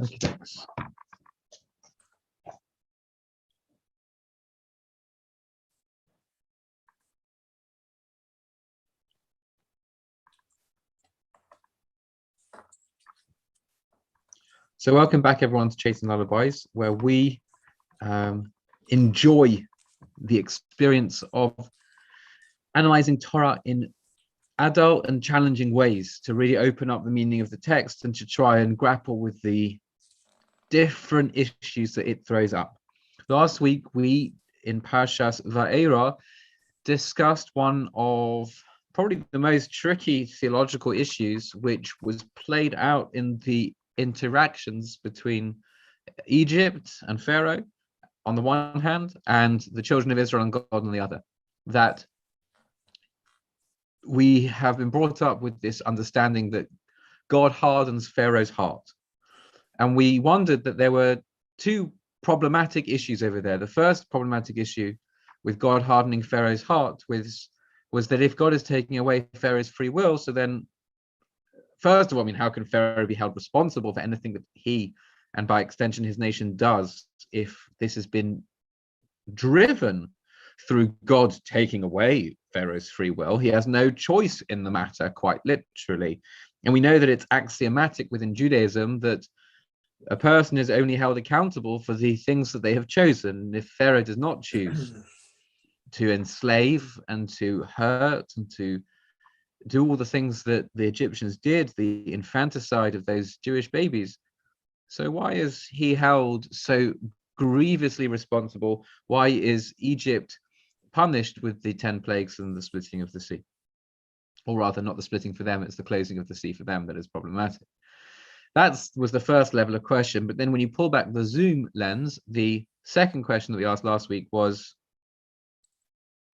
Okay, thanks. So welcome back, everyone, to Chasing Lullabies, where we enjoy the experience of analyzing Torah in adult and challenging ways to really open up the meaning of the text and to try and grapple with the different issues that it throws up. Last week, we, in Parshas Va'era, discussed one of probably the most tricky theological issues, which was played out in the interactions between Egypt and Pharaoh on the one hand, and the children of Israel and God on the other. That we have been brought up with this understanding that God hardens Pharaoh's heart. And we wondered that there were two problematic issues over there. The first problematic issue with God hardening Pharaoh's heart was that if God is taking away Pharaoh's free will, so then, first of all, I mean, how can Pharaoh be held responsible for anything that he, and by extension his nation, does if this has been driven through God taking away Pharaoh's free will? He has no choice in the matter, quite literally. And we know that it's axiomatic within Judaism that a person is only held accountable for the things that they have chosen. If Pharaoh does not choose to enslave and to hurt and to do all the things that the Egyptians did, the infanticide of those Jewish babies, so why is he held so grievously responsible? Why is Egypt punished with the 10 plagues and the splitting of the sea? Or rather, not the splitting for them, it's the closing of the sea for them that is problematic. That was the first level of question. But then when you pull back the zoom lens, the second question that we asked last week was,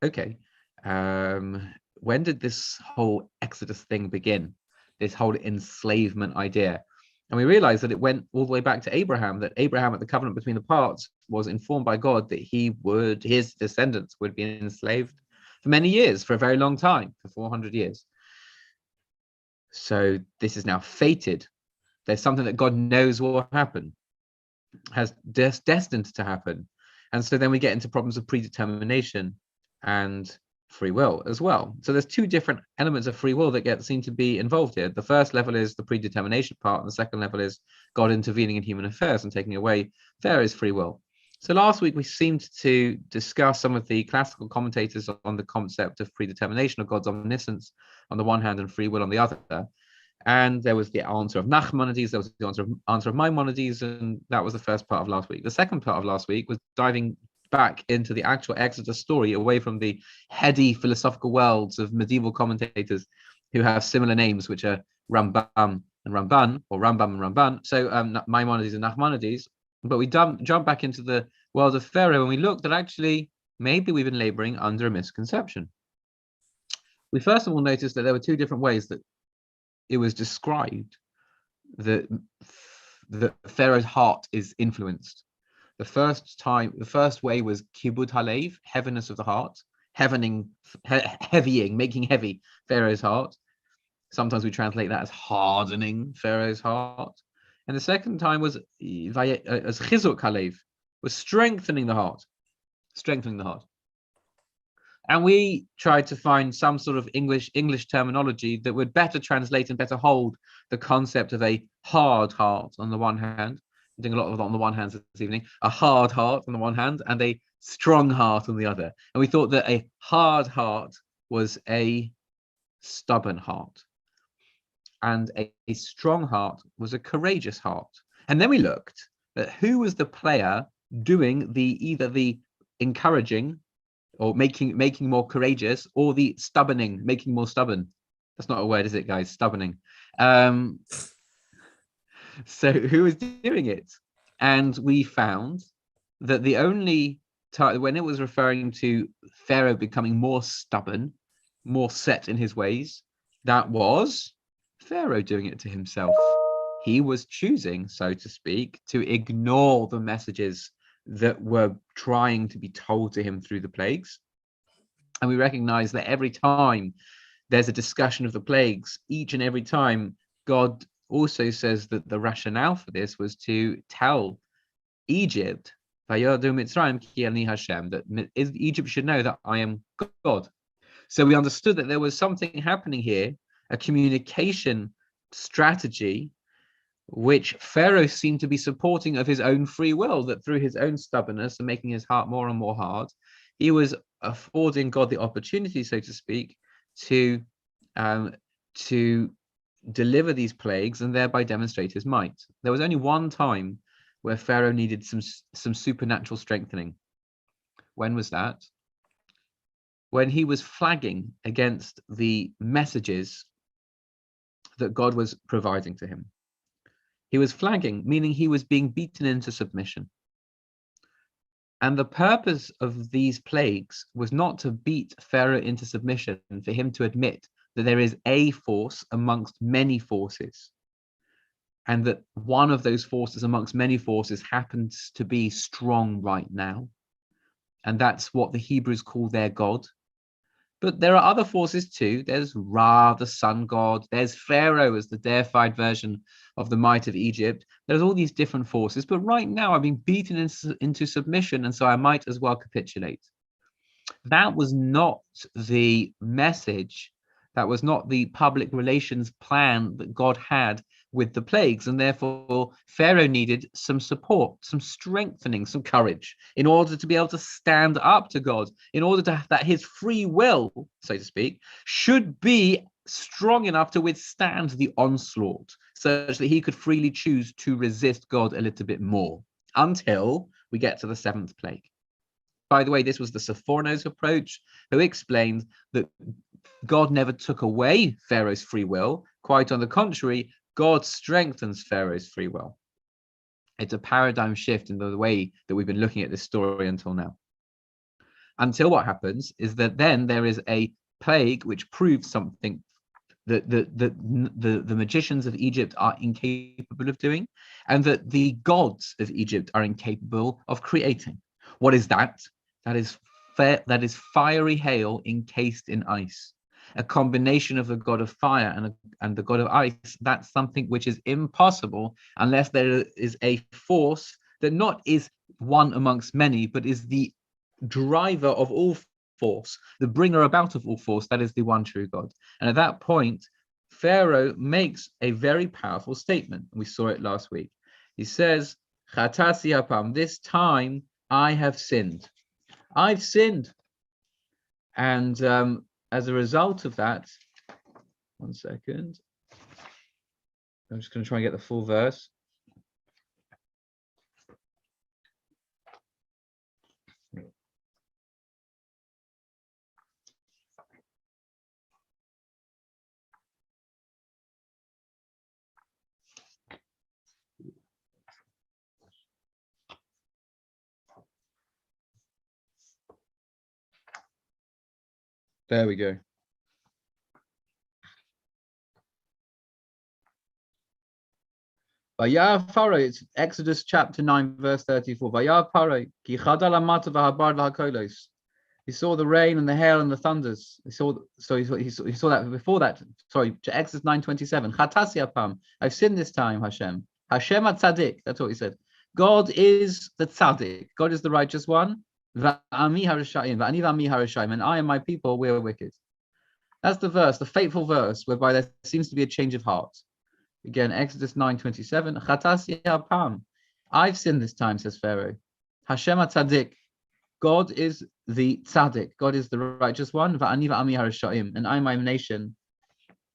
okay, when did this whole Exodus thing begin? This whole enslavement idea? And we realized that it went all the way back to Abraham, that Abraham at the covenant between the parts was informed by God that his descendants would be enslaved for many years, for a very long time, for 400 years. So this is now fated. There's something that God knows will happen, has destined to happen. And so then we get into problems of predetermination and free will as well. So there's two different elements of free will that seem to be involved here. The first level is the predetermination part, and the second level is God intervening in human affairs and taking away Pharaoh's free will. So last week we seemed to discuss some of the classical commentators on the concept of predetermination, of God's omniscience on the one hand and free will on the other. And there was the answer of Nachmanides, there was the answer of Maimonides, and that was the first part of last week. The second part of last week was diving back into the actual Exodus story, away from the heady philosophical worlds of medieval commentators who have similar names, which are Rambam and Ramban, or Rambam and Ramban. So Maimonides and Nachmanides. But we jump back into the world of Pharaoh, and we looked that actually maybe we've been laboring under a misconception. We first of all noticed that there were two different ways that it was described that Pharaoh's heart is influenced. The first way was kibud halev, heaviness of the heart, heavying, making heavy Pharaoh's heart. Sometimes we translate that as hardening Pharaoh's heart. And the second time was as chizuk halev, was strengthening the heart. And we tried to find some sort of English terminology that would better translate and better hold the concept of a hard heart on the one hand. I'm doing a lot of it on the one hand this evening, a hard heart on the one hand and a strong heart on the other. And we thought that a hard heart was a stubborn heart, and a strong heart was a courageous heart. And then we looked at who was the player doing either the encouraging or making more courageous, or the stubborning, making more stubborn. That's not a word, is it, guys? Stubborning. So who was doing it? And we found that the only time when it was referring to Pharaoh becoming more stubborn, more set in his ways, that was Pharaoh doing it to himself. He was choosing, so to speak, to ignore the messages that were trying to be told to him through the plagues. And we recognize that every time there's a discussion of the plagues, each and every time God also says that the rationale for this was to tell Egypt, that Egypt should know that I am God. So we understood that there was something happening here, a communication strategy, which Pharaoh seemed to be supporting of his own free will, that through his own stubbornness and making his heart more and more hard, he was affording God the opportunity, so to speak, to deliver these plagues and thereby demonstrate his might. There was only one time where Pharaoh needed some supernatural strengthening. When was that? When he was flagging against the messages that God was providing to him. He was flagging, meaning he was being beaten into submission. And the purpose of these plagues was not to beat Pharaoh into submission, for him to admit that there is a force amongst many forces, and that one of those forces amongst many forces happens to be strong right now. And that's what the Hebrews call their God. But there are other forces too. There's Ra, the sun god. There's Pharaoh as the deified version of the might of Egypt. There's all these different forces. But right now I've been beaten into submission, and so I might as well capitulate. That was not the message. That was not the public relations plan that God had with the plagues. And therefore, Pharaoh needed some support, some strengthening, some courage in order to be able to stand up to God, in order that his free will, so to speak, should be strong enough to withstand the onslaught, such that he could freely choose to resist God a little bit more until we get to the seventh plague. By the way, this was the Sephonos approach, who explained that God never took away Pharaoh's free will. Quite on the contrary, God strengthens Pharaoh's free will. It's a paradigm shift in the way that we've been looking at this story until now. Until what happens is that then there is a plague which proves something that the magicians of Egypt are incapable of doing, and that the gods of Egypt are incapable of creating. What is that? That is fiery hail encased in ice. A combination of the god of fire and the god of ice. That's something which is impossible unless there is a force that not is one amongst many, but is the driver of all force, the bringer about of all force. That is the one true God. And at that point, Pharaoh makes a very powerful statement. We saw it last week. He says, "Chatasi hapam, this time I have sinned. I've sinned." And as a result of that, one second, I'm just going to try and get the full verse. There we go. Vayar Pharaoh, it's Exodus chapter 9, verse 34. Vayar Pharaoh, ki chadal amata v'habar lahakolos. He saw the rain and the hail and the thunders. He saw that before that. Sorry, to Exodus 9:27. Chatasi apam, I've sinned this time, Hashem. Hashem at-tzaddik, that's what he said. God is the tzaddik. God is the righteous one. Va'ami harashayim, va'ani va'ami harashayim, and I and my people, we are wicked. That's the verse, the fateful verse, whereby there seems to be a change of heart. Again, Exodus 9:27. Chatasi apam, I've sinned this time, says Pharaoh. Hashem at-tzaddik. God is the tzaddik. God is the righteous one. Va'ani va'ami harashayim, and I and my nation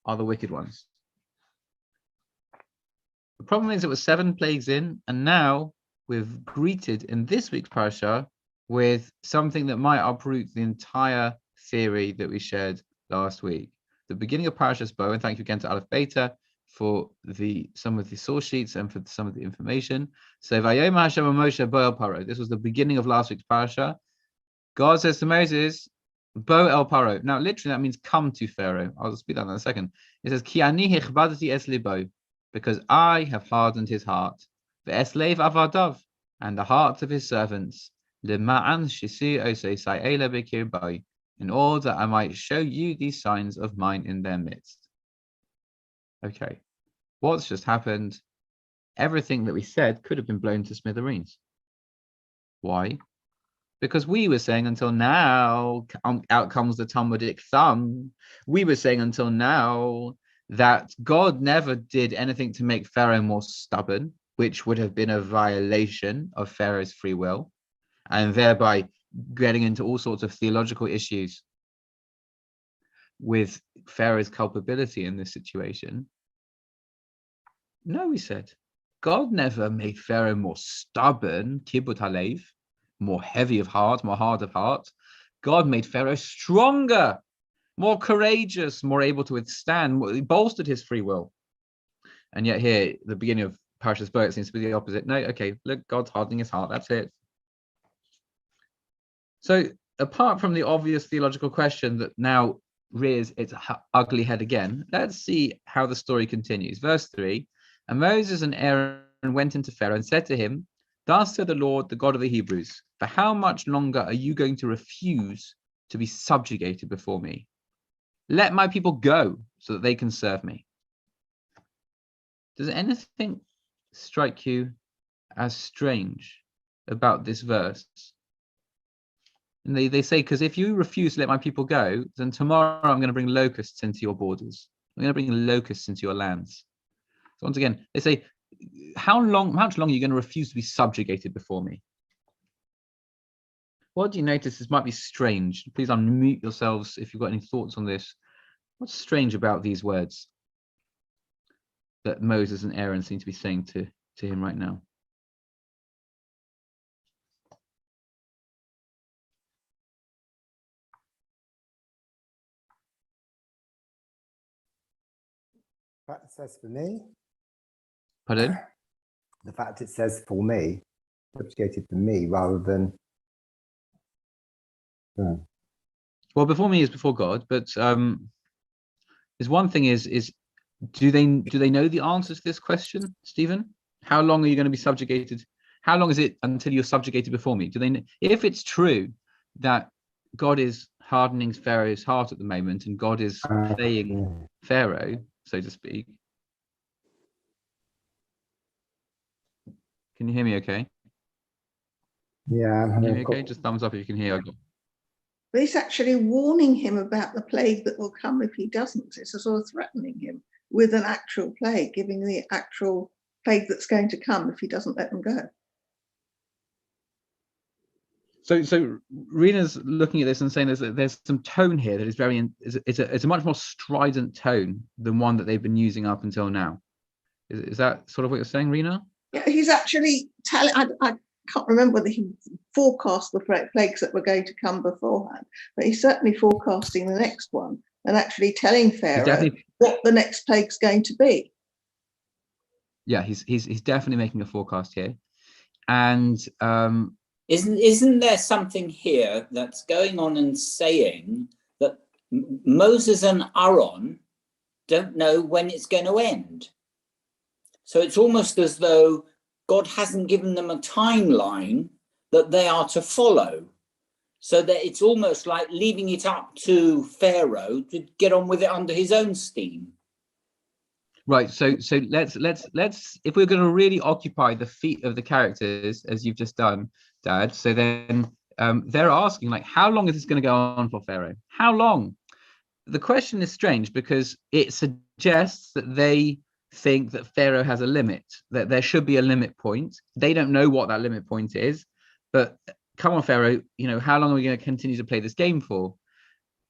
are the wicked ones. The problem is it was 7 plagues in, and now we've greeted in this week's parasha with something that might uproot the entire theory that we shared last week. The beginning of Parashas Bo, and thank you again to Aleph Beta for some of the source sheets and for some of the information. So Vayom Hashem Moshe Bo el Paro. This was the beginning of last week's parasha. God says to Moses, Bo el Paro. Now, literally, that means come to Pharaoh. I'll speak that in a second. It says, Ki ani hichbadati es libo, because I have hardened his heart. Ve'eslev avadav, and the hearts of his servants. Lema'an shisu osei sa'ela bekir bo, in order I might show you these signs of mine in their midst. Okay. What's just happened? Everything that we said could have been blown to smithereens. Why? Because we were saying until now, out comes the Talmudic thumb. We were saying until now that God never did anything to make Pharaoh more stubborn, which would have been a violation of Pharaoh's free will, and thereby getting into all sorts of theological issues with Pharaoh's culpability in this situation. No, we said, God never made Pharaoh more stubborn, kibbut halev, more heavy of heart, more hard of heart. God made Pharaoh stronger, more courageous, more able to withstand. He bolstered his free will. And yet here, the beginning of Parashas Bo, it seems to be the opposite. No, okay, look, God's hardening his heart. That's it. So apart from the obvious theological question that now rears its ugly head again, let's see how the story continues. Verse 3, and Moses and Aaron went into Pharaoh and said to him, thus said the Lord, the God of the Hebrews, for how much longer are you going to refuse to be subjugated before me? Let my people go so that they can serve me. Does anything strike you as strange about this verse? And they say, because if you refuse to let my people go, then tomorrow I'm going to bring locusts into your borders. I'm going to bring locusts into your lands. So once again, they say, how much longer are you going to refuse to be subjugated before me? What do you notice? This might be strange. Please unmute yourselves if you've got any thoughts on this. What's strange about these words that Moses and Aaron seem to be saying to him right now? Fact it says for me. Pardon? The fact it says for me, subjugated for me rather than. Well, before me is before God, but there's one thing is do they know the answer to this question, Stephen? How long are you going to be subjugated? How long is it until you're subjugated before me? Do they? If it's true that God is hardening Pharaoh's heart at the moment and God is playing Pharaoh, so to speak. Can you hear me okay? Yeah. Can you hear me okay? Just thumbs up if you can hear. But it's actually warning him about the plague that will come if he doesn't. It's a sort of threatening him with an actual plague, giving the actual plague that's going to come if he doesn't let them go. So Rena's looking at this and saying there's some tone here that is very, it's a much more strident tone than one that they've been using up until now. Is that sort of what you're saying, Rena? Yeah, he's actually telling, I can't remember whether he forecast the plagues that were going to come beforehand, but he's certainly forecasting the next one and actually telling Pharaoh what the next plague's going to be. Yeah, he's definitely making a forecast here. And Isn't there something here that's going on and saying that Moses and Aaron don't know when it's going to end? So it's almost as though God hasn't given them a timeline that they are to follow. So that it's almost like leaving it up to Pharaoh to get on with it under his own steam. Right. So let's if we're going to really occupy the feet of the characters as you've just done, Dad. So then they're asking, like, how long is this going to go on for Pharaoh? How long? The question is strange because it suggests that they think that Pharaoh has a limit, that there should be a limit point. They don't know what that limit point is, but come on, Pharaoh, how long are we going to continue to play this game for?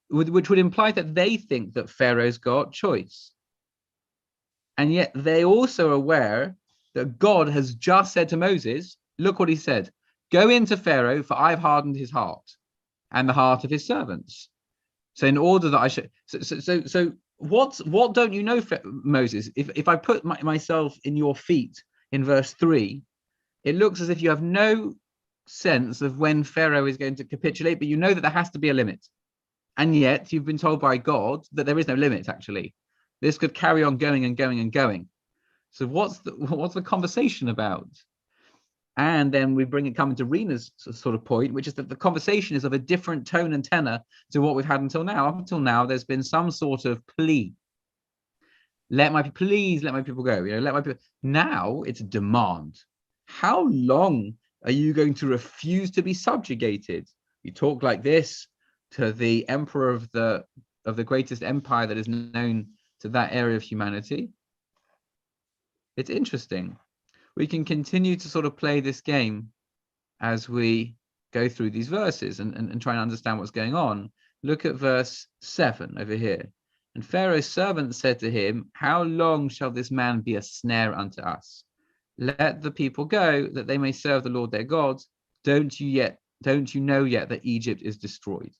Which would imply that they think that Pharaoh's got choice. And yet they also are aware that God has just said to Moses, look what he said, go into Pharaoh, for I've hardened his heart and the heart of his servants. So in order that I should, so what don't you know, Moses? If I put myself in your feet in verse 3, it looks as if you have no sense of when Pharaoh is going to capitulate, but you know that there has to be a limit. And yet you've been told by God that there is no limit, actually. This could carry on going and going and going. So what's the conversation about? And then we come into Rena's sort of point, which is that the conversation is of a different tone and tenor to what we've had until now. Up until now, there's been some sort of plea. please let my people go. Let my people. Now it's a demand. How long are you going to refuse to be subjugated? You talk like this to the emperor of the greatest empire that is known to that area of humanity. It's interesting. We can continue to sort of play this game as we go through these verses and try and understand what's going on. Look at verse 7 over here. And Pharaoh's servant said to him, how long shall this man be a snare unto us? Let the people go, that they may serve the Lord their God. Don't you know yet that Egypt is destroyed?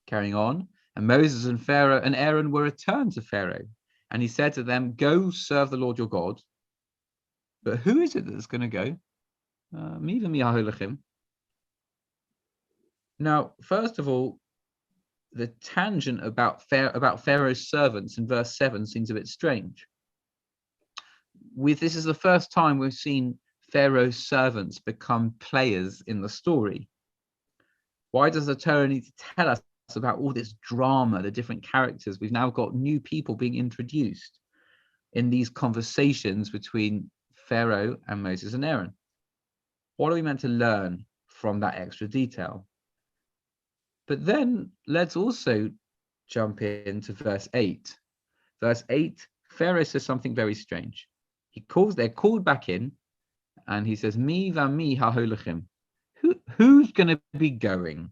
Carrying on. And Moses and Pharaoh and Aaron were returned to Pharaoh. And he said to them, go serve the Lord your God. But who is it that's going to go? Now, first of all, the tangent about Pharaoh's servants in verse 7 seems a bit strange. This is the first time we've seen Pharaoh's servants become players in the story. Why does the Torah need to tell us about all this drama, the different characters? We've now got new people being introduced in these conversations between Pharaoh and Moses and Aaron. What are we meant to learn from that extra detail? But then let's also jump into verse 8. Verse 8, Pharaoh says something very strange. They're called back in, and he says, Mi va mi ha-holachim. Who's going to be going?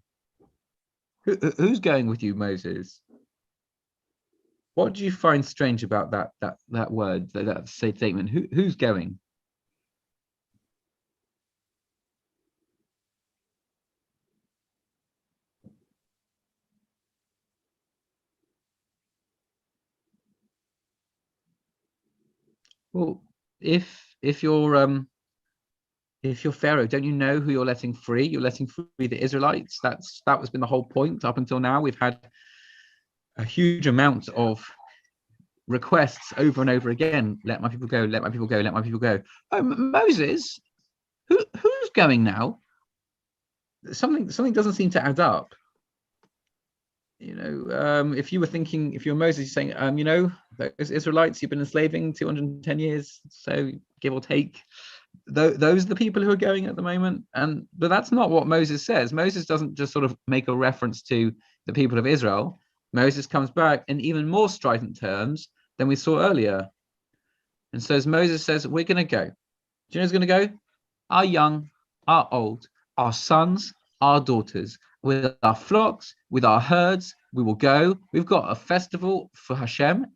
Who's going with you, Moses? What do you find strange about that word, that statement? Who's going? Well, if you're Pharaoh, don't you know who you're letting free? You're letting free the Israelites. That has been the whole point up until now. We've had a huge amount of requests over and over again. Let my people go. Let my people go. Let my people go. Oh, Moses, who's going now? Something doesn't seem to add up. If you were Moses, you're saying, those Israelites you've been enslaving 210 years, so give or take, those are the people who are going at the moment. But that's not what Moses says. Moses doesn't just sort of make a reference to the people of Israel. Moses comes back in even more strident terms than we saw earlier. And so as Moses says, we're going to go. Do you know who's going to go? Our young, our old, our sons, our daughters. With our flocks, with our herds, we will go. We've got a festival for Hashem.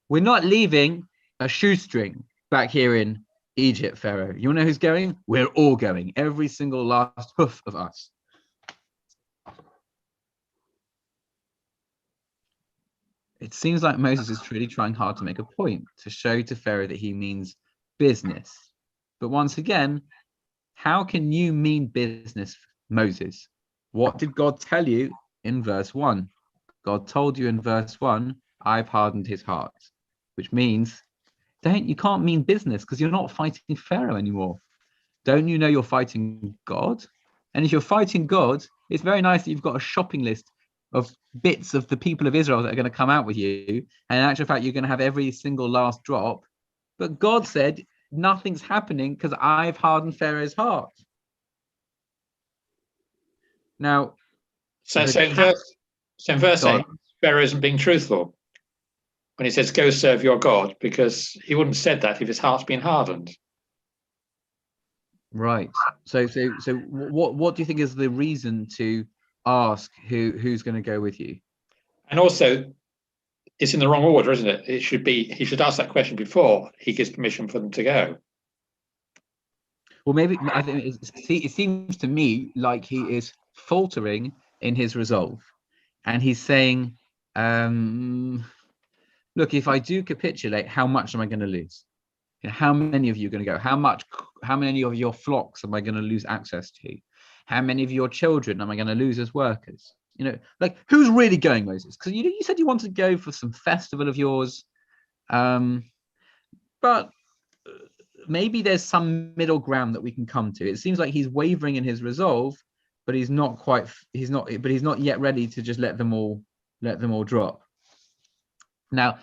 We're not leaving a shoestring back here in Egypt, Pharaoh. You want to know who's going? We're all going. Every single last hoof of us. It seems like Moses is really trying hard to make a point, to show to Pharaoh that he means business. But once again, how can you mean business, Moses? What did God tell you in verse 1? God told you in verse 1, I've hardened his heart, which means you can't mean business because you're not fighting Pharaoh anymore. Don't you know you're fighting God? And if you're fighting God, it's very nice that you've got a shopping list of bits of the people of Israel that are going to come out with you. And in actual fact, you're going to have every single last drop. But God said, nothing's happening because I've hardened Pharaoh's heart. Now, so in verse 8, Pharaoh isn't being truthful when he says, go serve your God, because he wouldn't have said that if his heart's been hardened. Right. So what do you think is the reason to ask who's going to go with you? And also, it's in the wrong order, isn't it? He should ask that question before he gives permission for them to go. Well, maybe I think it seems to me like he is faltering in his resolve, and he's saying, look, if I do capitulate, how much am I going to lose? How many of you are going to go? How many of your flocks am I going to lose access to? How many of your children am I going to lose as workers? Like, who's really going, Moses? Because you said you wanted to go for some festival of yours, but maybe there's some middle ground that we can come to. It seems like he's wavering in his resolve, but he's not yet ready to just let them all drop. Now,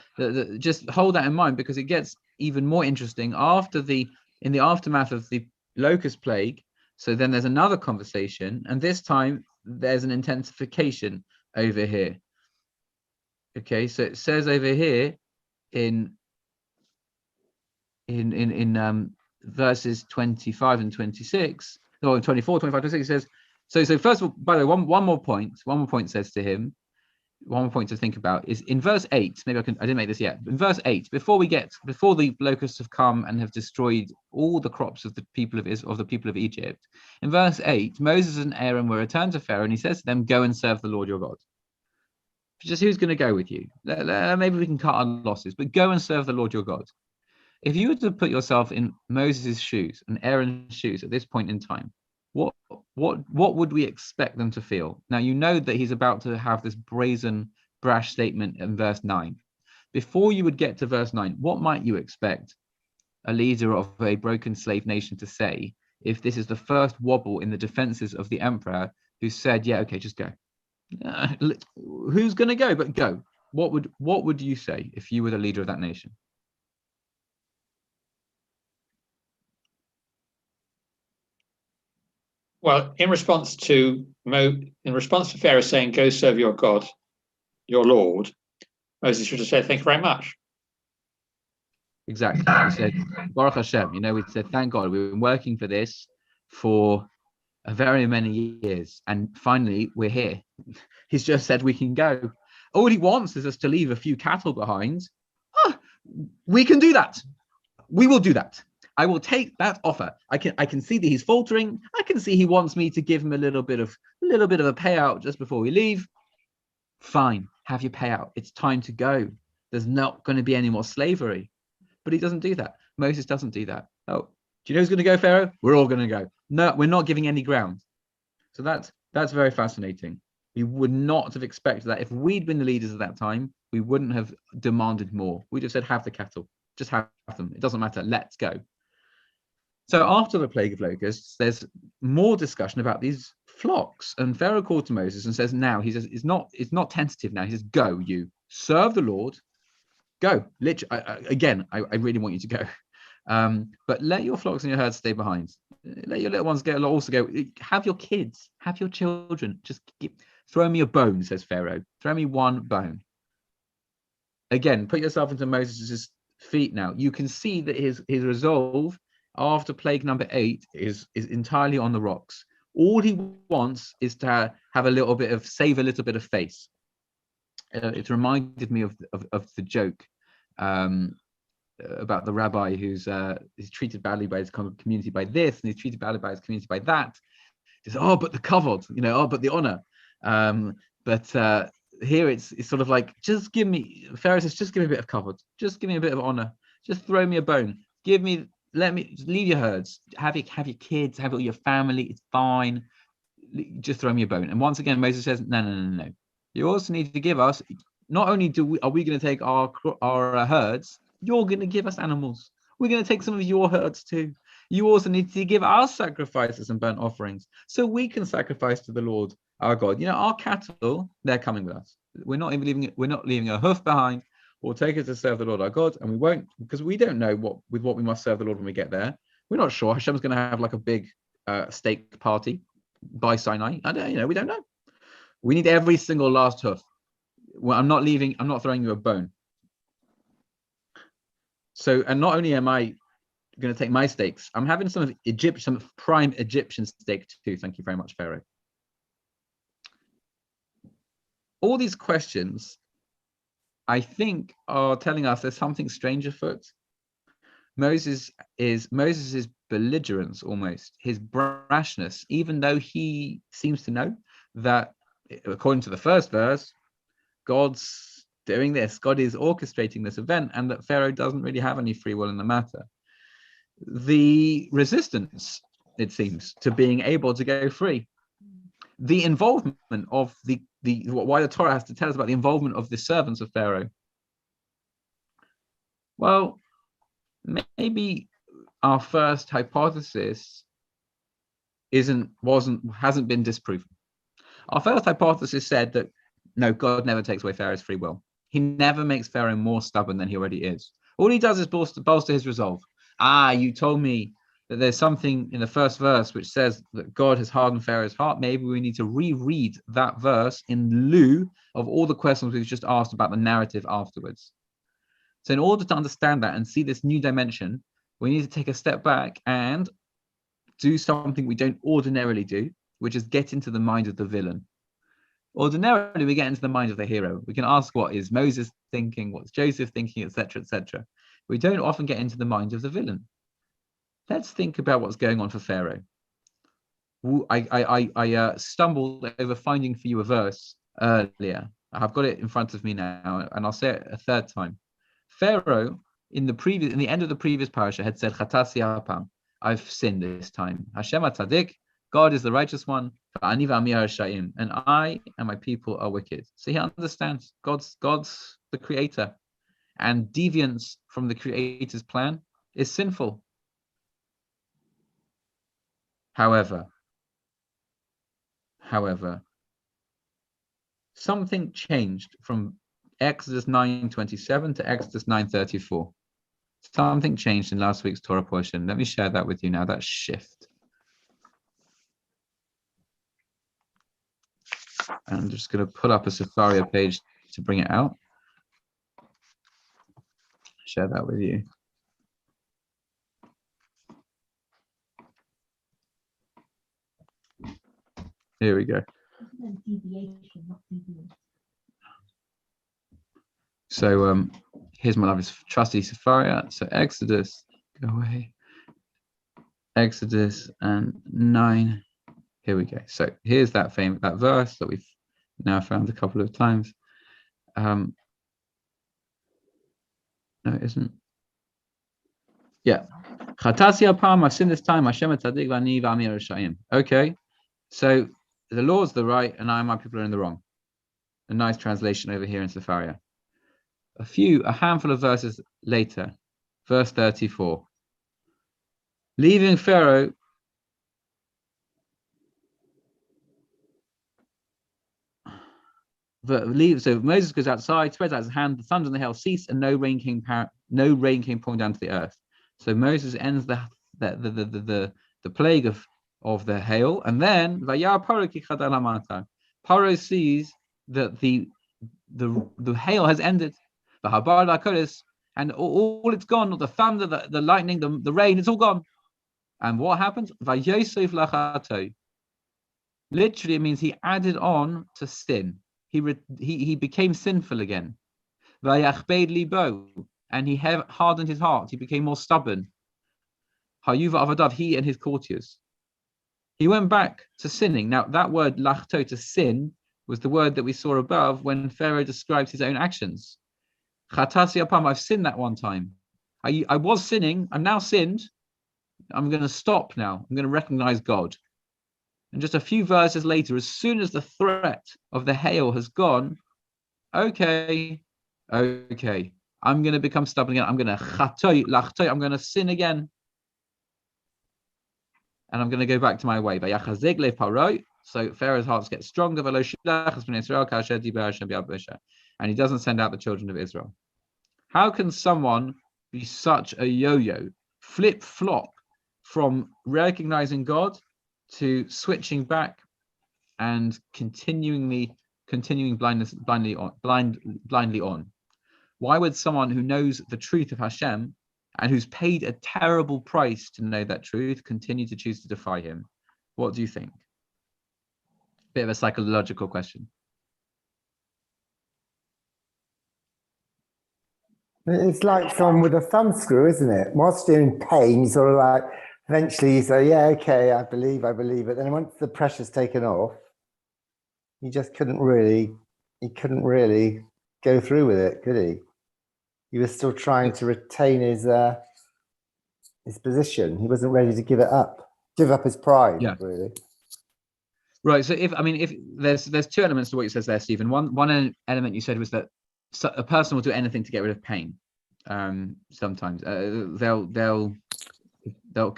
just hold that in mind, because it gets even more interesting in the aftermath of the locust plague. So then there's another conversation, and this time there's an intensification over here. Okay, so it says over here in verses 25 and 26, or 24, 25, 26, it says, so first of all, by the way, one more point says to him, one more point to think about is in verse 8. Maybe I didn't make this yet. In verse 8, before the locusts have come and have destroyed all the crops of the people of Egypt, in verse 8, Moses and Aaron were returned to Pharaoh, and he says to them, "Go and serve the Lord your God." Just who's going to go with you? Maybe we can cut our losses, but go and serve the Lord your God. If you were to put yourself in Moses' shoes and Aaron's shoes at this point in time, what would we expect them to feel? Now, you know that he's about to have this brazen, brash statement in verse 9. Before you would get to verse 9, what might you expect a leader of a broken slave nation to say if this is the first wobble in the defenses of the emperor who said, yeah, okay, just go? Who's going to go? But go. What would you say if you were the leader of that nation? Well, in response to Pharaoh saying, "Go serve your God, your Lord," Moses should have said, "Thank you very much." Exactly. He said, Baruch Hashem. We said, thank God. We've been working for this for very many years, and finally we're here. He's just said we can go. All he wants is us to leave a few cattle behind. We can do that. We will do that. I will take that offer. I can see that he's faltering. I can see he wants me to give him a little bit of a payout just before we leave. Fine, have your payout. It's time to go. There's not going to be any more slavery. But he doesn't do that. Moses doesn't do that. Oh, do you know who's going to go, Pharaoh? We're all going to go. No, we're not giving any ground. So that's very fascinating. We would not have expected that. If we'd been the leaders at that time, we wouldn't have demanded more. We'd have said, have the cattle. Just have them. It doesn't matter. Let's go. So after the plague of locusts, there's more discussion about these flocks. And Pharaoh called to Moses and says, now, he says, it's not tentative now. He says, go, you serve the Lord. Go. Literally, I really want you to go. But let your flocks and your herds stay behind. Let your little ones also go. Have your kids, have your children. Just throw me a bone, says Pharaoh. Throw me one bone. Again, put yourself into Moses' feet now. You can see that his resolve after plague number 8 is entirely on the rocks. All he wants is to have save a little bit of face. It reminded me of the joke about the rabbi who's treated badly by his community by this, and he's treated badly by his community by that. He says, "Oh, but the kavod, but the honor." But here it's sort of like, just give me. Pharaoh says, "Just give me a bit of kavod. Just give me a bit of honor. Just throw me a bone. Let me leave your herds. Have your kids. Have all your family. It's fine. Just throw me a bone." And once again, Moses says, "No. You also need to give us. Not only are we going to take our herds, you're going to give us animals. We're going to take some of your herds too. You also need to give us sacrifices and burnt offerings, so we can sacrifice to the Lord our God. Our cattle, they're coming with us. We're not leaving a hoof behind. We'll take it to serve the Lord our God, and we won't, because we don't know what we must serve the Lord when we get there. We're not sure. Hashem's going to have like a big steak party by Sinai. We don't know. We need every single last hoof. Well, I'm not throwing you a bone. So, and not only am I going to take my steaks, I'm having some prime Egyptian steak too. Thank you very much, Pharaoh. All these questions, I think, are telling us there's something strange afoot. Moses' belligerence, almost his brashness, even though he seems to know that, according to the first verse, God's doing this, God is orchestrating this event, and that Pharaoh doesn't really have any free will in the matter. The resistance, it seems, to being able to go free, the involvement of why the Torah has to tell us about the involvement of the servants of Pharaoh. Well, maybe our first hypothesis hasn't been disproven. Our first hypothesis said that no, God never takes away Pharaoh's free will. He never makes Pharaoh more stubborn than he already is. All he does is bolster his resolve. You told me that there's something in the first verse which says that God has hardened Pharaoh's heart. Maybe we need to reread that verse in lieu of all the questions we've just asked about the narrative afterwards. So in order to understand that and see this new dimension, we need to take a step back and do something we don't ordinarily do, which is get into the mind of the villain. Ordinarily, we get into the mind of the hero. We can ask, what is Moses thinking? What's Joseph thinking, etc., etc. We don't often get into the mind of the villain. Let's think about what's going on for Pharaoh. I stumbled over finding for you a verse earlier. I've got it in front of me now, and I'll say it a third time. Pharaoh, in the end of the previous parasha, had said, "Chatasi hapam," I've sinned this time. Hashem atzadik, God is the righteous one, and I and my people are wicked. So he understands God's the creator, and deviance from the creator's plan is sinful. However, something changed from Exodus 9:27 to Exodus 9:34. Something changed in last week's Torah portion. Let me share that with you now, that shift. I'm just going to pull up a Sefaria page to bring it out. Share that with you. Here we go. So here's my lovely trusty Sefaria. So Exodus, go away. Exodus and 9. Here we go. So here's that verse that we've now found a couple of times. No, it isn't. Yeah. Chatasi apam, I've sinned this time. Hashem tzadik v'ani v'ami rishayim. Okay. So the Lord's the right, and I and my people are in the wrong. A nice translation over here in Sefaria. A handful of verses later, verse 34. Leaving Pharaoh, so Moses goes outside, spreads out his hand, the thunder and the hail cease, and no rain came pouring down to the earth. So Moses ends the plague of the hail, and then Paro sees that the hail has ended. And all it's gone, the thunder, the lightning, the rain, it's all gone. And what happens? Literally, it means he added on to sin. He became sinful again. And he hardened his heart. He became more stubborn. He and his courtiers. He went back to sinning. Now, that word lachto, to sin, was the word that we saw above when Pharaoh describes his own actions. Chatasi apam, I've sinned that one time. I was sinning. I'm now sinned. I'm going to stop now. I'm going to recognize God. And just a few verses later, as soon as the threat of the hail has gone, okay, I'm going to become stubborn again. I'm going to I'm going to sin again. And I'm going to go back to my way. So Pharaoh's hearts get stronger. And he doesn't send out the children of Israel. How can someone be such a yo-yo, flip-flop from recognizing God to switching back and continuing blindly on? Why would someone who knows the truth of Hashem and who's paid a terrible price to know that truth continue to choose to defy him? What do you think? Bit of a psychological question. It's like someone with a thumb screw, isn't it? Whilst you're in pain, you sort of like, eventually you say, yeah, okay, I believe it. Then once the pressure's taken off, he couldn't really go through with it, could he? He was still trying to retain his position. He wasn't ready to give up his pride, really. Right. So if there's two elements to what you said there, Stephen. One element you said was that a person will do anything to get rid of pain. Sometimes they'll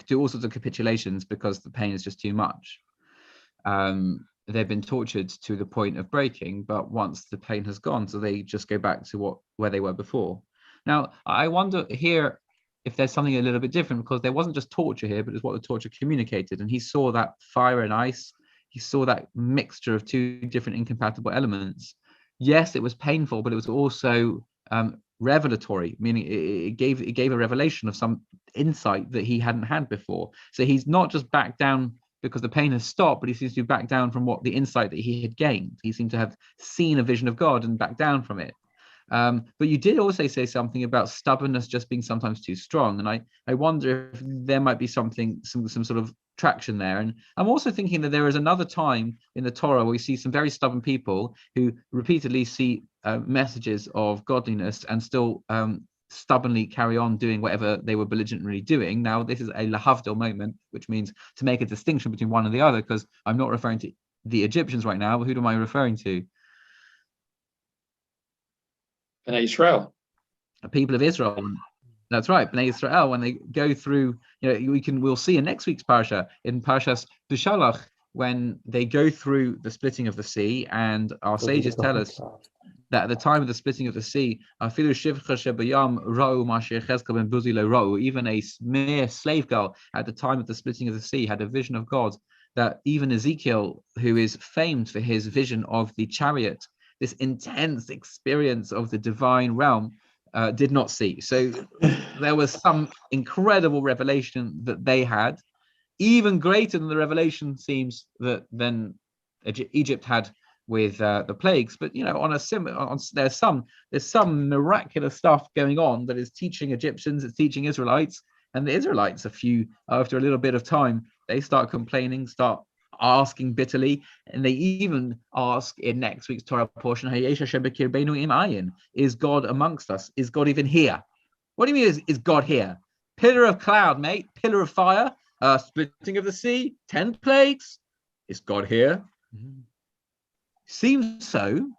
do all sorts of capitulations because the pain is just too much. they've been tortured to the point of breaking, but once the pain has gone, so they just go back to where they were before. Now, I wonder here if there's something a little bit different, because there wasn't just torture here, but it's what the torture communicated. And he saw that fire and ice. He saw that mixture of two different incompatible elements. Yes, it was painful, but it was also revelatory, meaning it gave a revelation of some insight that he hadn't had before. So he's not just back down because the pain has stopped, but he seems to be back down from what the insight that he had gained. He seemed to have seen a vision of God and back down from it. But you did also say something about stubbornness just being sometimes too strong, and I wonder if there might be some sort of traction there. And I'm also thinking that there is another time in the Torah where we see some very stubborn people who repeatedly see messages of godliness and still stubbornly carry on doing whatever they were belligerently doing. Now, this is a lahavdil moment, which means to make a distinction between one and the other, because I'm not referring to the Egyptians right now, but who am I referring to? Bnei Israel. The people of Israel. That's right, Bnei Israel, when they go through, we'll see in next week's parasha, in Parashas Bishalach, when they go through the splitting of the sea, and our sages tell us that at the time of the splitting of the sea, even a mere slave girl at the time of the splitting of the sea had a vision of God that even Ezekiel, who is famed for his vision of the chariot, this intense experience of the divine realm, did not see. So there was some incredible revelation that they had, even greater than the revelation seems that then Egypt had with the plagues. But there's some miraculous stuff going on that is teaching Egyptians, it's teaching Israelites, and the Israelites, after a little bit of time, they start complaining, start asking bitterly, and they even ask in next week's Torah portion, is God amongst us? Is God even here? What do you mean is God here? Pillar of cloud, mate, pillar of fire, splitting of the sea, 10 plagues. Is God here? Seems so,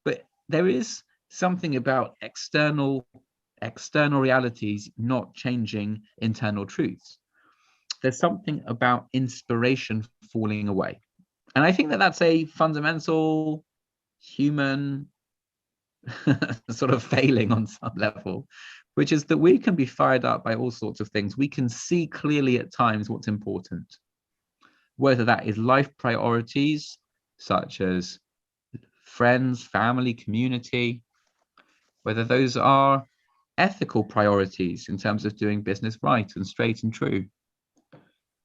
but there is something about external realities not changing internal truths. There's something about inspiration falling away. And I think that that's a fundamental human sort of failing on some level, which is that we can be fired up by all sorts of things. We can see clearly at times what's important, whether that is life priorities, such as friends, family, community, whether those are ethical priorities in terms of doing business right and straight and true.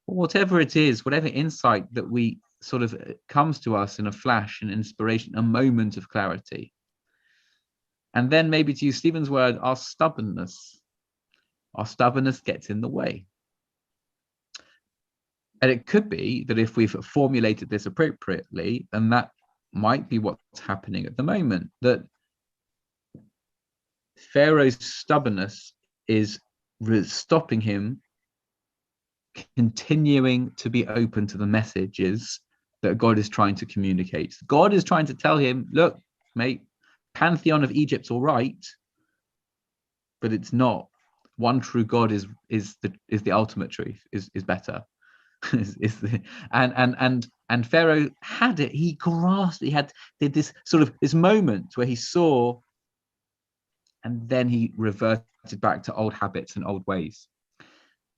Whatever it is, whatever insight that we sort of comes to us in a flash, an inspiration, a moment of clarity. And then maybe, to use Stephen's word, our stubbornness gets in the way. And it could be that if we've formulated this appropriately, then that might be what's happening at the moment, that Pharaoh's stubbornness is stopping him continuing to be open to the messages that God is trying to communicate. God is trying to tell him, look, mate, pantheon of Egypt's all right, but it's not. One true God is the ultimate truth, is better. And Pharaoh had it. He grasped. Did this moment where he saw, and then he reverted back to old habits and old ways.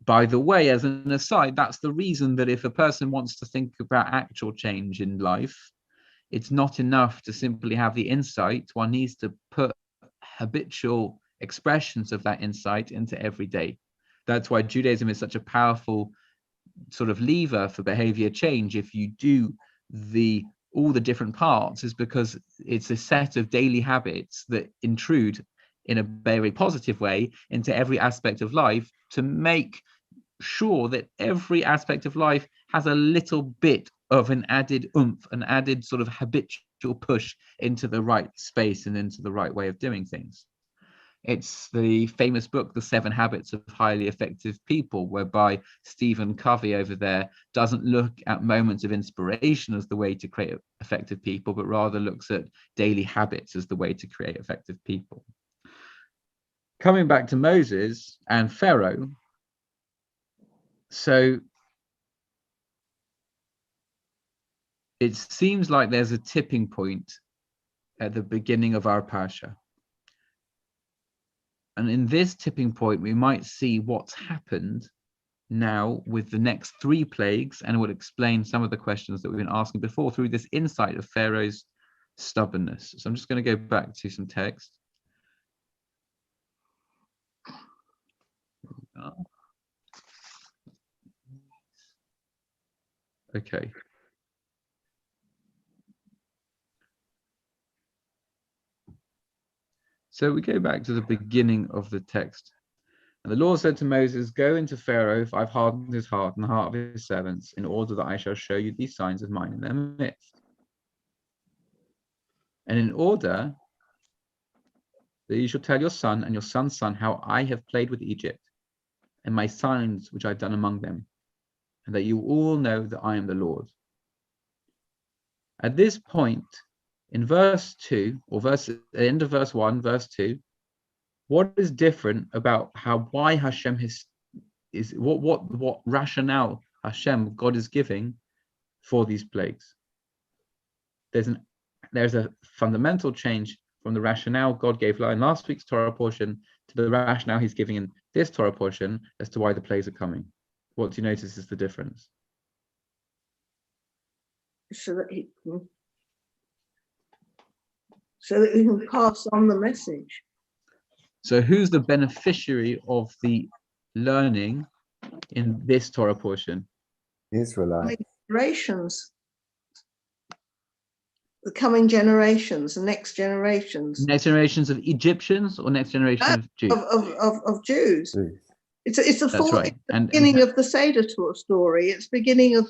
By the way, as an aside, that's the reason that if a person wants to think about actual change in life, it's not enough to simply have the insight. One needs to put habitual expressions of that insight into every day. That's why Judaism is such a powerful sort of lever for behavior change. If you do all the different parts, is because it's a set of daily habits that intrude in a very positive way into every aspect of life, to make sure that every aspect of life has a little bit of an added oomph, an added sort of habitual push into the right space and into the right way of doing things. It's the famous book, The 7 Habits of Highly Effective People, whereby Stephen Covey over there doesn't look at moments of inspiration as the way to create effective people, but rather looks at daily habits as the way to create effective people. Coming back to Moses and Pharaoh, so it seems like there's a tipping point at the beginning of our parsha. And in this tipping point, we might see what's happened now with the next 3 plagues, and it will explain some of the questions that we've been asking before through this insight of Pharaoh's stubbornness. So I'm just going to go back to some text. Okay. So we go back to the beginning of the text. And the Lord said to Moses, go into Pharaoh, for I've hardened his heart and the heart of his servants, in order that I shall show you these signs of mine in their midst. And in order that you shall tell your son and your son's son how I have played with Egypt, and my signs which I've done among them, and that you all know that I am the Lord. At this point, in verse 2, or end of verse 1, verse 2, what is different about why Hashem what rationale Hashem, God, is giving for these plagues? There's a fundamental change from the rationale God gave in last week's Torah portion to the rationale he's giving in this Torah portion as to why the plagues are coming. What do you notice is the difference? So that he can pass on the message. So who's the beneficiary of the learning in this Torah portion? Israelites. Generations. The coming generations, the next generations. Next generations of Egyptians or next generation of Jews? Of Jews. It's the Right. beginning of the Seder story. It's beginning of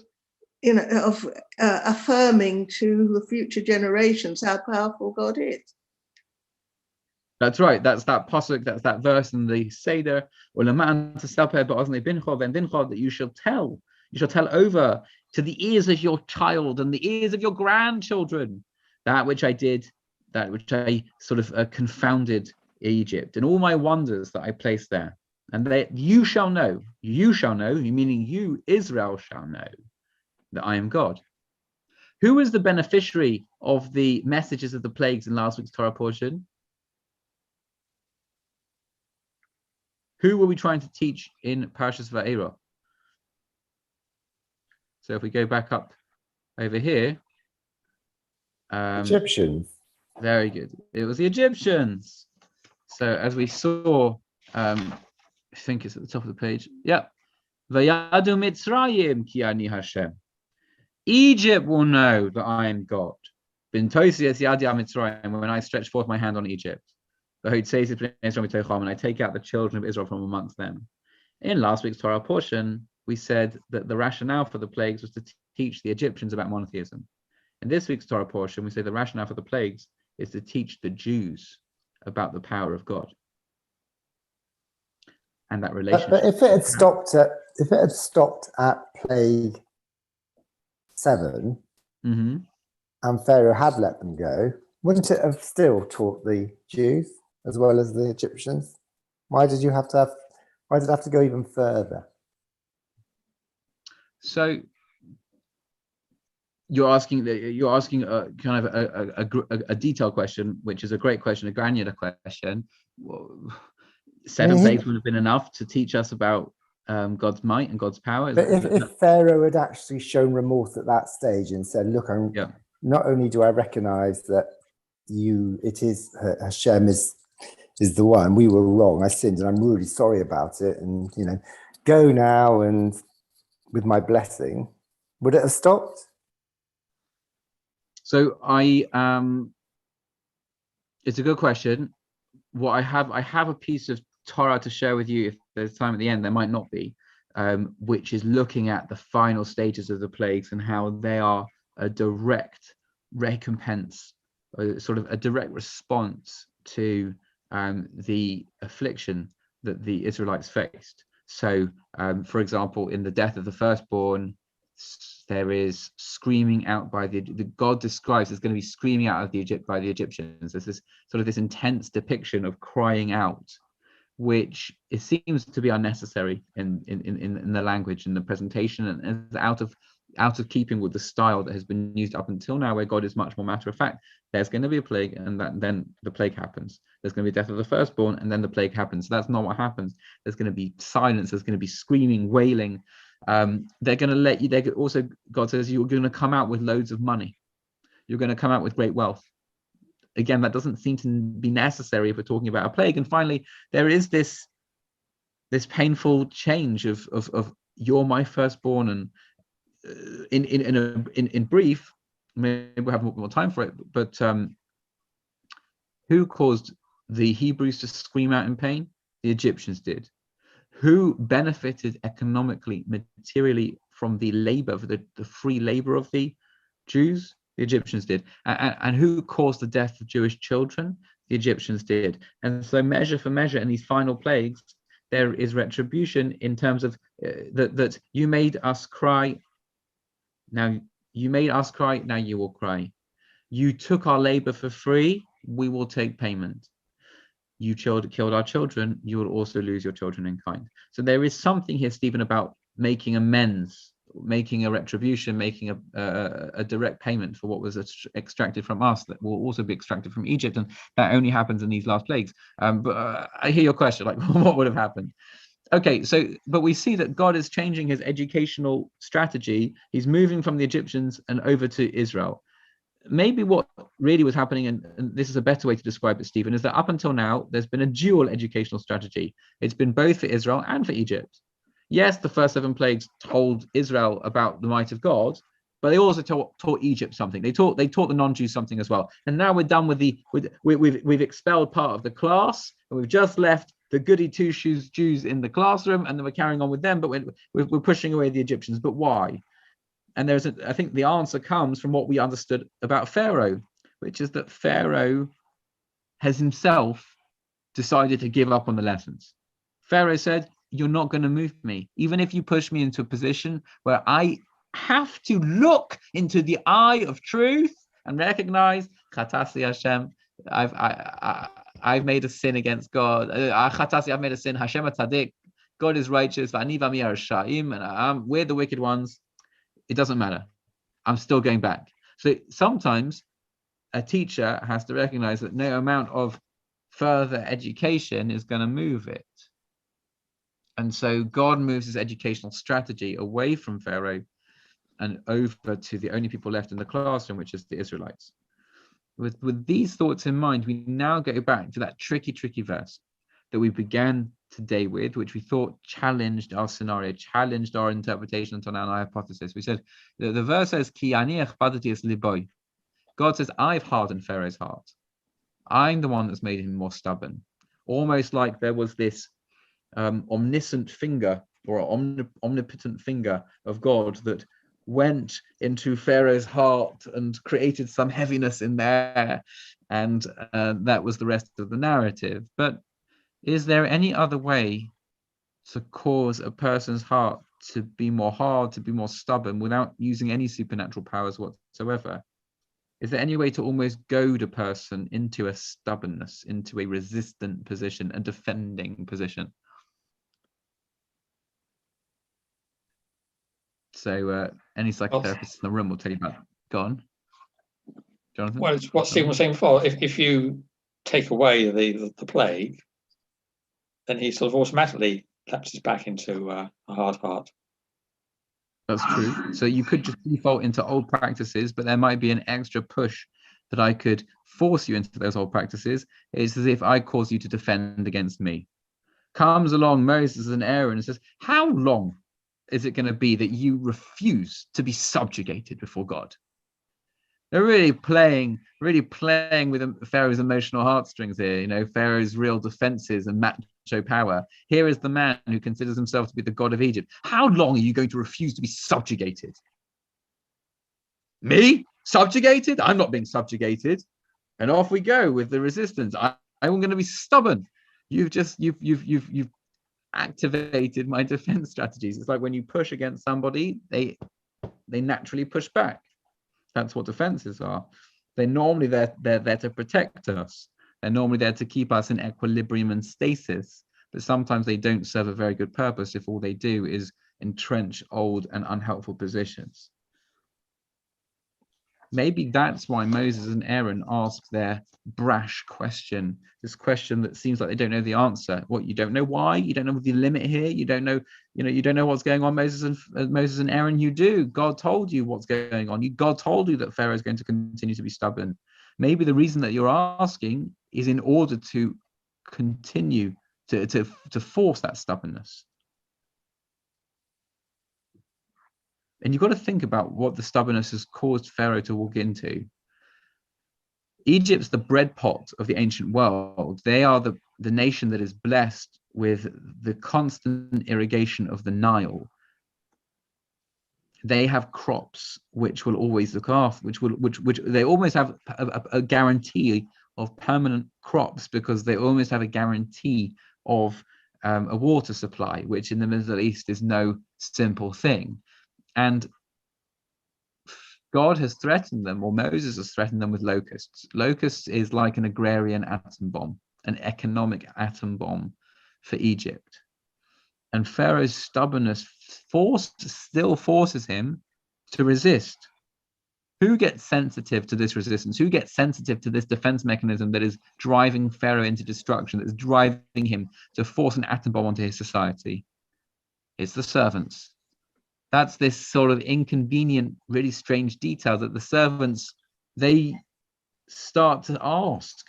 affirming to the future generations how powerful God is. That's right. That's that pasuk. That's that verse in the Seder. That you shall tell. You shall tell over to the ears of your child and the ears of your grandchildren that which I did, that which I sort of confounded Egypt, and all my wonders that I placed there. And you shall know, meaning you, Israel, shall know that I am God. Who was the beneficiary of the messages of the plagues in last week's Torah portion? Who were we trying to teach in Parashas Va'era? So if we go back up over here. Egyptians. Very good. It was the Egyptians. So as we saw, I think it's at the top of the page. Yeah. Vayadu Mitzrayim ki ani Hashem. Egypt will know that I am God. Bin tosi es yadi Mitzrayim, when I stretch forth my hand on Egypt. And I take out the children of Israel from amongst them. In last week's Torah portion, we said that the rationale for the plagues was to teach the Egyptians about monotheism. In this week's Torah portion, we say the rationale for the plagues is to teach the Jews about the power of God and that relationship. But if it had stopped at plague 7, and Pharaoh had let them go, wouldn't it have still taught the Jews as well as the Egyptians? Why did it have to go even further? So you're asking a kind of a detailed question, which is a great question, a granular question. 7 plagues would have been enough to teach us about God's might and God's power. But if Pharaoh had actually shown remorse at that stage and said, "Look, not only do I recognize that Hashem is the one, we were wrong, I sinned, and I'm really sorry about it, and go now and with my blessing," would it have stopped? So it's a good question. What I have a piece of Torah to share with you. If there's time at the end, there might not be, which is looking at the final stages of the plagues and how they are a direct recompense, sort of a direct response to the affliction that the Israelites faced. So, for example, in the death of the firstborn, there is screaming out by the God describes there's going to be screaming out of by the Egyptians. There's this sort of this intense depiction of crying out, which it seems to be unnecessary in the language and the presentation, and out of out of keeping with the style that has been used up until now, where God is much more matter of fact. There's going to be a plague, and then the plague happens. There's going to be death of the firstborn, and then the plague happens. So that's not what happens. There's going to be silence. There's going to be screaming, wailing. They're going to let you. They also, God says, you're going to come out with loads of money. You're going to come out with great wealth. Again, that doesn't seem to be necessary if we're talking about a plague. And finally, there is this painful change of you're my firstborn, and in brief, maybe we'll have more time for it, but who caused the Hebrews to scream out in pain? The Egyptians did. Who benefited economically, materially from the labor, for the free labor of the Jews? The Egyptians did. And who caused the death of Jewish children? The Egyptians did. And so measure for measure in these final plagues, there is retribution in terms of that you made us cry. Now you made us cry, now you will cry. You took our labor for free, we will take payment. You killed our children, you will also lose your children in kind. So there is something here, Stephen, about making amends, making a retribution, making a direct payment for what was extracted from us that will also be extracted from Egypt, and that only happens in these last plagues. But I hear your question, like what would have happened? Okay, so but we see that God is changing his educational strategy. He's moving from the Egyptians and over to Israel. Maybe what really was happening, and this is a better way to describe it, Stephen, is that up until now, there's been a dual educational strategy. It's been both for Israel and for Egypt. Yes, the first 7 plagues told Israel about the might of God, but they also taught Egypt something. They taught the non-Jews something as well. And now we're done with we've expelled part of the class, and we've just left the goody two-shoes Jews in the classroom, and then we're carrying on with them, but we're pushing away the Egyptians. But why? And I think the answer comes from what we understood about Pharaoh, which is that Pharaoh has himself decided to give up on the lessons. Pharaoh said, you're not going to move me. Even if you push me into a position where I have to look into the eye of truth and recognize, Chatasi Hashem, I've made a sin against God. I've made a sin. Hashem Tzadik, God is righteous. And we're the wicked ones. It doesn't matter. I'm still going back. So sometimes a teacher has to recognize that no amount of further education is going to move it. And so God moves his educational strategy away from Pharaoh and over to the only people left in the classroom, which is the Israelites. With these thoughts in mind, we now go back to that tricky verse that we began today with, which we thought challenged our scenario, challenged our interpretation until now, our hypothesis. We said, the verse says, Ki aniach badati es liboy. God says, I've hardened Pharaoh's heart. I'm the one that's made him more stubborn. Almost like there was this omniscient finger or omnipotent finger of God that went into Pharaoh's heart and created some heaviness in there, and that was the rest of the narrative. But is there any other way to cause a person's heart to be more hard, to be more stubborn, without using any supernatural powers whatsoever? Is there any way to almost goad a person into a stubbornness, into a resistant position, a defending position? So any psychotherapist in the room will tell you about. Go on, Jonathan. Well, it's what Stephen was saying before. If you take away the plague, then he sort of automatically lapses back into a hard heart. That's true. So you could just default into old practices, but there might be an extra push that I could force you into those old practices. It's as if I cause you to defend against me. Comes along Moses and Aaron and says, how long is it going to be that you refuse to be subjugated before God? They're really playing with Pharaoh's emotional heartstrings here, Pharaoh's real defenses and macho power. Here is the man who considers himself to be the god of Egypt. How long are you going to refuse to be subjugated? Me? Subjugated? I'm not being subjugated. And off we go with the resistance. I'm going to be stubborn. You've activated my defense strategies. It's like when you push against somebody, they naturally push back. That's what defenses are. They're normally there to protect us. They're normally there to keep us in equilibrium and stasis. But sometimes they don't serve a very good purpose if all they do is entrench old and unhelpful positions. maybe that's why Moses and Aaron ask their brash question, this question that seems like they don't know the answer. What, you don't know why? You don't know the limit here? You don't know, you don't know what's going on, Moses and Aaron? You do. God told you what's going on. God told you that Pharaoh is going to continue to be stubborn. Maybe the reason that you're asking is in order to continue to force that stubbornness. And you've got to think about what the stubbornness has caused Pharaoh to walk into. Egypt's the bread pot of the ancient world. They are the nation that is blessed with the constant irrigation of the Nile. They have crops which will always look after, which they almost have a guarantee of permanent crops, because they almost have a guarantee of a water supply, which in the Middle East is no simple thing. And God has threatened them, or Moses has threatened them, with locusts. Locusts is like an agrarian atom bomb, an economic atom bomb for Egypt. And Pharaoh's stubbornness still forces him to resist. Who gets sensitive to this resistance? Who gets sensitive to this defense mechanism that is driving Pharaoh into destruction, that is driving him to force an atom bomb onto his society? It's the servants. That's this sort of inconvenient, really strange detail that the servants, they start to ask,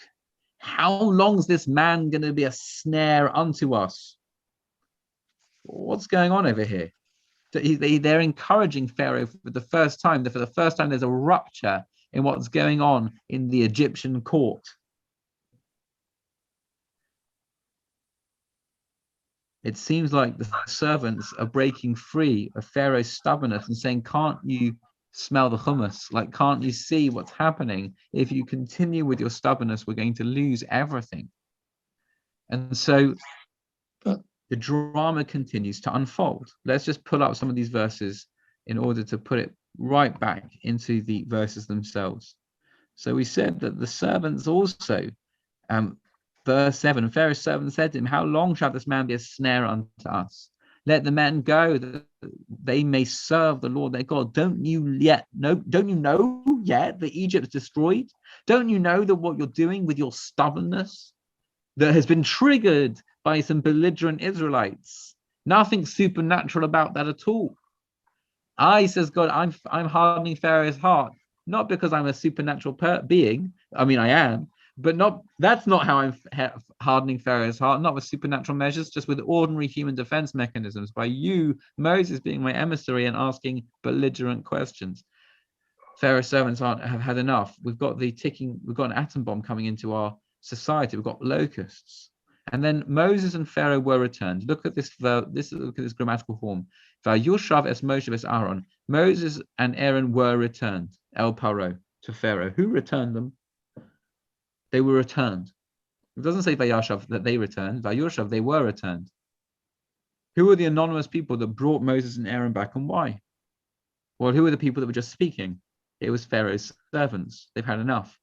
how long is this man going to be a snare unto us? What's going on over here? They're encouraging Pharaoh for the first time. For the first time, there's a rupture in what's going on in the Egyptian court. It seems like the servants are breaking free of Pharaoh's stubbornness and saying, can't you smell the hummus? Like, can't you see what's happening? If you continue with your stubbornness, we're going to lose everything. And so the drama continues to unfold. Let's just pull up some of these verses in order to put it right back into the verses themselves. So we said that the servants also, verse 7, Pharaoh's servant said to him, how long shall this man be a snare unto us? Let the men go, that they may serve the Lord their God. Don't you know yet that Egypt is destroyed? Don't you know that what you're doing with your stubbornness that has been triggered by some belligerent Israelites? Nothing supernatural about that at all. Says God, I'm hardening Pharaoh's heart, not because I'm a supernatural being. I mean, I am. But that's not how I'm hardening Pharaoh's heart, not with supernatural measures, just with ordinary human defense mechanisms, by you, Moses, being my emissary and asking belligerent questions. Pharaoh's servants have had enough. We've got an atom bomb coming into our society. We've got locusts. And then Moses and Pharaoh were returned. Look at this grammatical form. Vayushav es Moshe es Aaron. Moses and Aaron were returned. El Paro, to Pharaoh. Who returned them? They were returned. It doesn't say Vayashav that they returned. Vayushav, they were returned. Who were the anonymous people that brought Moses and Aaron back, and why? Well, who were the people that were just speaking? It was Pharaoh's servants. They've had enough.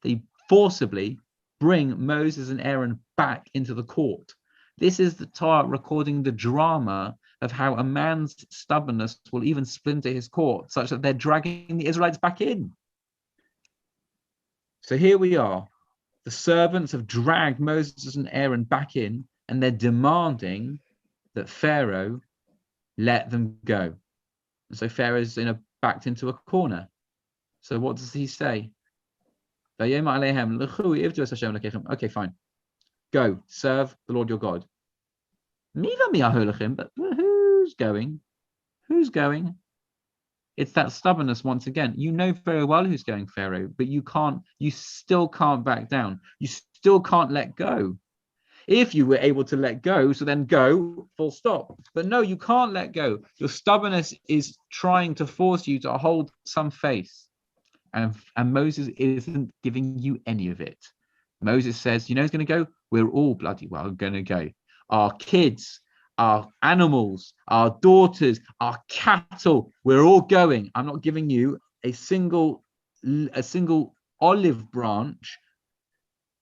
They forcibly bring Moses and Aaron back into the court. This is the Torah recording the drama of how a man's stubbornness will even splinter his court, such that they're dragging the Israelites back in. So here we are. The servants have dragged Moses and Aaron back in, and they're demanding that Pharaoh let them go. And so Pharaoh's backed into a corner. So what does he say? Okay, fine. Go, serve the Lord your God. But who's going? Who's going? It's that stubbornness once again. You know very well who's going, Pharaoh, but you still can't back down. You still can't let go. If you were able to let go, so then go, full stop. But no, you can't let go. Your stubbornness is trying to force you to hold some faith. And Moses isn't giving you any of it. Moses says, you know who's going to go? We're all bloody well going to go. Our kids, our animals, our daughters, our cattle, we're all going. I'm not giving you a single olive branch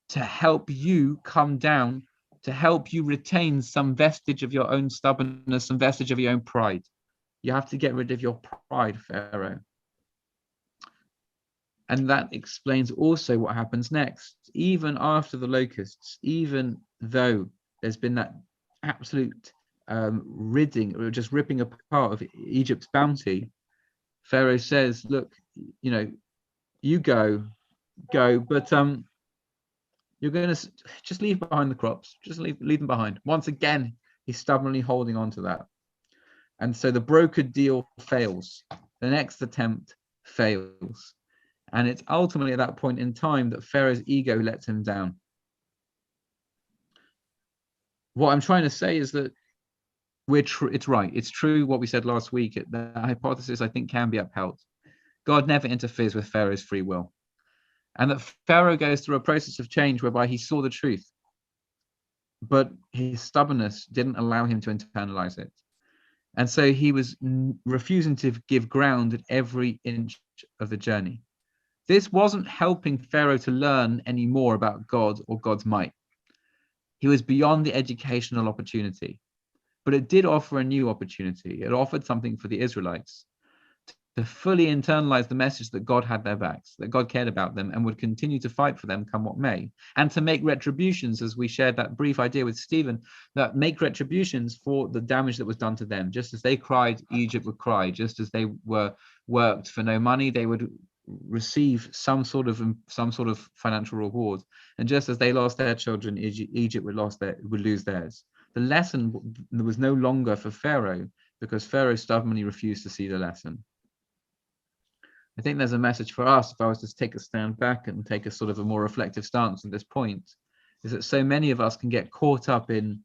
to help you come down, to help you retain some vestige of your own stubbornness, some vestige of your own pride. You have to get rid of your pride, Pharaoh. And that explains also what happens next. Even after the locusts, even though there's been that absolute ridding or just ripping apart of Egypt's bounty, Pharaoh says, look, you go, but you're going to just leave behind the crops, just leave them behind. Once again, he's stubbornly holding on to that. And so the brokered deal fails. The next attempt fails. And it's ultimately at that point in time that Pharaoh's ego lets him down. What I'm trying to say is that it's right. It's true what we said last week. The hypothesis, I think, can be upheld. God never interferes with Pharaoh's free will. And that Pharaoh goes through a process of change whereby he saw the truth. But his stubbornness didn't allow him to internalize it. And so he was refusing to give ground at every inch of the journey. This wasn't helping Pharaoh to learn any more about God or God's might. He was beyond the educational opportunity, but it did offer a new opportunity. It offered something for the Israelites to fully internalize the message that God had their backs, that God cared about them and would continue to fight for them come what may, and to make retributions, as we shared that brief idea with Stephen, that make retributions for the damage that was done to them. Just as they cried, Egypt would cry. Just as they were worked for no money, they would receive some sort of financial reward. And just as they lost their children, Egypt would lose theirs. The lesson was no longer for Pharaoh because Pharaoh stubbornly refused to see the lesson. I think there's a message for us, if I was to take a stand back and take a sort of a more reflective stance at this point, is that so many of us can get caught up in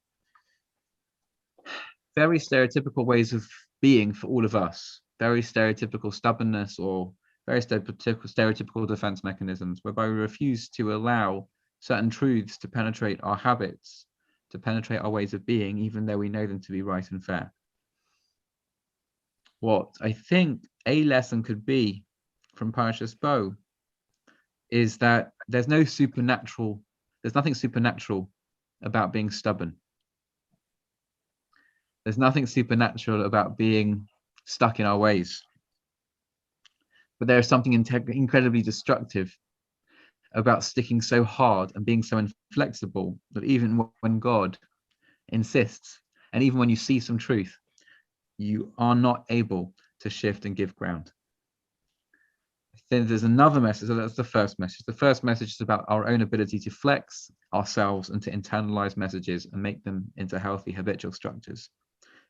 very stereotypical ways of being for all of us, very stereotypical stubbornness or very stereotypical defense mechanisms, whereby we refuse to allow certain truths to penetrate our habits, to penetrate our ways of being, even though we know them to be right and fair. What I think a lesson could be from Parashas Bo is that there's nothing supernatural about being stubborn. There's nothing supernatural about being stuck in our ways. But there's something incredibly destructive about sticking so hard and being so inflexible that even when God insists, and even when you see some truth, you are not able to shift and give ground. Then there's another message. So that's the first message. The first message is about our own ability to flex ourselves and to internalize messages and make them into healthy habitual structures.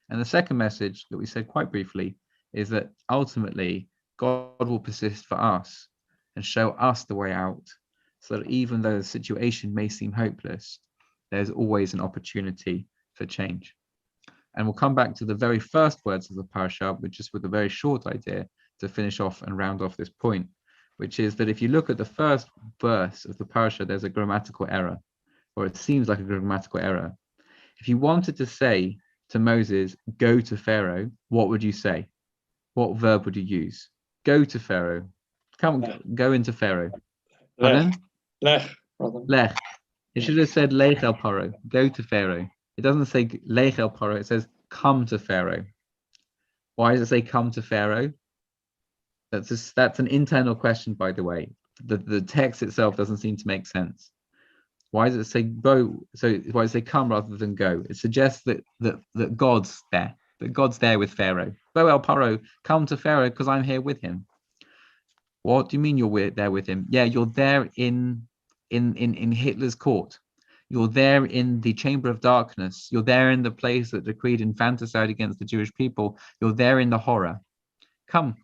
And the second message that we said quite briefly is that ultimately God will persist for us and show us the way out, so that even though the situation may seem hopeless, there's always an opportunity for change. And we'll come back to the very first words of the parasha, with a very short idea to finish off and round off this point, which is that if you look at the first verse of the parasha, there's a grammatical error, or it seems like a grammatical error. If you wanted to say to Moses, go to Pharaoh, what would you say? What verb would you use? Go to Pharaoh. Go into Pharaoh. Pardon? Lech. Lech. It should have said Lech el Paro, go to Pharaoh. It doesn't say Lech el Paro, it says come to Pharaoh. Why does it say come to Pharaoh? That's an internal question, by the way. The text itself doesn't seem to make sense. Why does it say go? So why does it say come rather than go? It suggests that God's there, that God's there with Pharaoh. Bo el Paro, come to Pharaoh because I'm here with him. What do you mean you're there with him? Yeah, you're there in Hitler's court. You're there in the chamber of darkness. You're there in the place that decreed infanticide against the Jewish people. You're there in the horror. Come,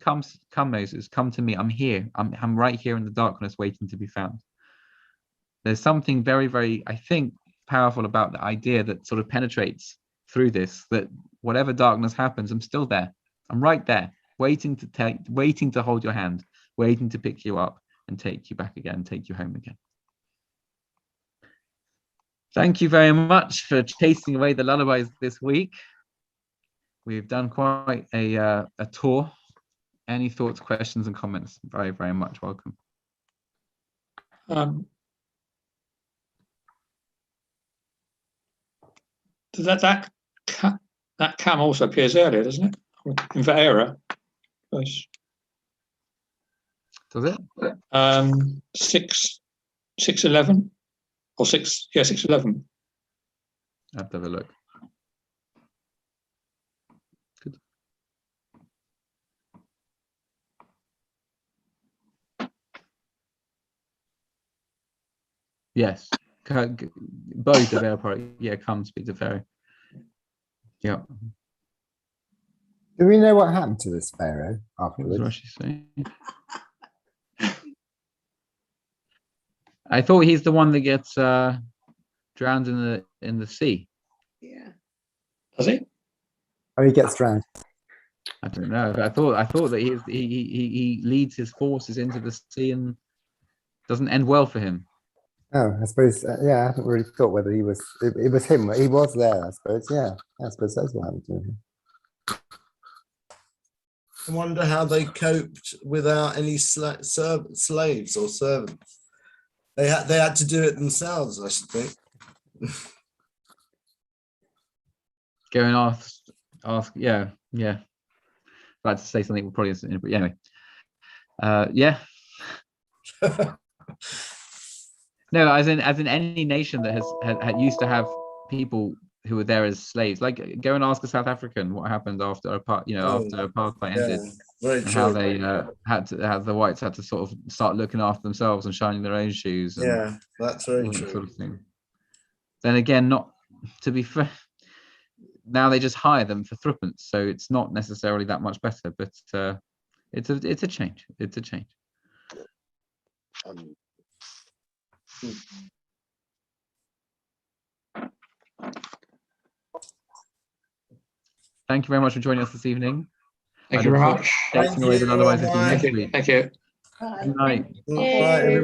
Moses, come to me. I'm here. I'm right here in the darkness waiting to be found. There's something very, very, I think, powerful about the idea that sort of penetrates through this, that whatever darkness happens, I'm still there. I'm right there, waiting to hold your hand, waiting to pick you up and take you back again, take you home again. Thank you very much for chasing away the lullabies this week. We've done quite a tour. Any thoughts, questions, and comments? Very, very much welcome. That come also appears earlier, doesn't it? In Va'era. Does it? 6:11 or 6:11. I have to have a look. Good. Yes. Both the Pharaoh product. Yeah, come speak to Pharaoh. Yeah. Do we know what happened to this Pharaoh What was afterwards? Rashi saying? I thought he's the one that gets drowned in the sea. Yeah. Does he? Oh, he gets drowned. I don't know. I thought that he leads his forces into the sea and doesn't end well for him. Oh, I suppose, yeah, I haven't really thought whether he was, it was him. He was there, I suppose, yeah. I suppose that's what happened to him. I wonder how they coped without any slaves or servants. They had to do it themselves, I should think. Go and ask. Yeah. I'd like to say something. Probably, but anyway. Yeah. No, as in any nation that has used to have people who were there as slaves. Like, go and ask a South African what happened after apartheid ended, Very and true. how they how the whites had to sort of start looking after themselves and shining their own shoes. And Yeah, that's very true. sort of thing. Then again, not to be fair. Now they just hire them for threepence, so it's not necessarily that much better. But it's a change. It's a change. Thank you very much for joining us this evening. Thank you very much. Thank Away, but you. otherwise, Bye. next week. Thank you. Bye. Good night. Bye, everyone.